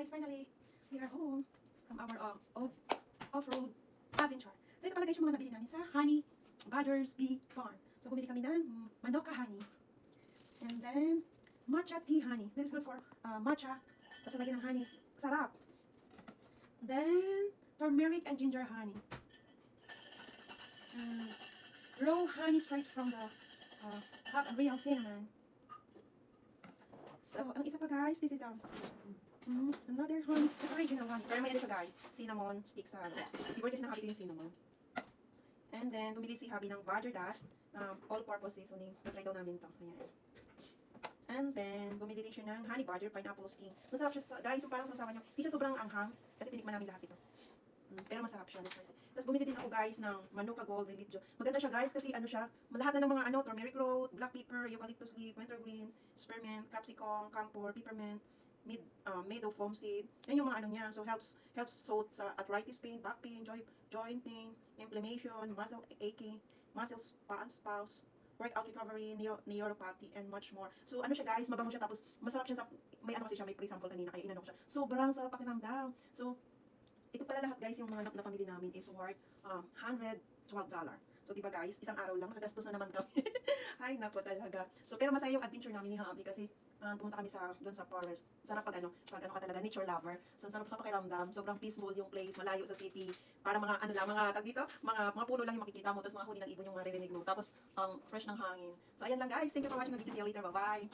guys, finally, we are home from our off-road adventure. So ito pala guys yung mga nabili namin sa Honey Badger's Bee Barn. So bumili kami ng Manuka honey. And then, matcha tea honey. This is good for matcha. Tapos lagyan ng honey. Sarap. Then, turmeric and ginger honey. Raw honey straight from the real cinnamon. So, ang isa pa guys, this is another honey. It's original honey. Pero may ano siya guys, cinnamon sticks sa i-purchase ng Happy yung cinnamon. And then, bumili si Happy ng Badger Dust. All-purpose seasoning. Na-try daw namin to. Ayan. And then, bumili din siya ng Honey Badger Pineapple Skin. Masarap siya guys, yung parang sausawan nyo. Hindi siya sobrang anghang. Kasi tinikman namin lahat ito. Pero masarap siya. Tapos bumili din ako guys ng Manuka Gold Relief Joe. Maganda siya guys kasi ano siya, lahat na ng mga turmeric root, black pepper, eucalyptus leaf, wintergreens, spearmint, capsicum, camphor, peppermint, made of foam seed. Yan yung mga ano niya. So helps soothe sa arthritis pain, back pain, joint pain, inflammation, muscle aching, muscle spasms, workout recovery, neuropathy, and much more. So ano siya guys, mabango siya tapos masarap siya sa, may ano kasi siya, may pre-sample kanina kaya inano ko siya. Sobrang sarap pakiramdam. So ito pala lahat guys, yung mga napamili namin is worth $112. So diba guys, isang araw lang, nakagastos na naman kami. Ay nako talaga. So pero masaya yung adventure namin ni Happy kasi pumunta kami doon sa forest. Sarap pag ano ka talaga, nature lover. So sarap sa pakiramdam, sobrang peaceful yung place, malayo sa city. Para mga ano lang, mga tag dito, mga puno lang yung makikita mo, tapos mga huni ng ibon yung maririnig mo. Tapos fresh ng hangin. So ayan lang guys, thank you for watching the video. See you later, bye-bye.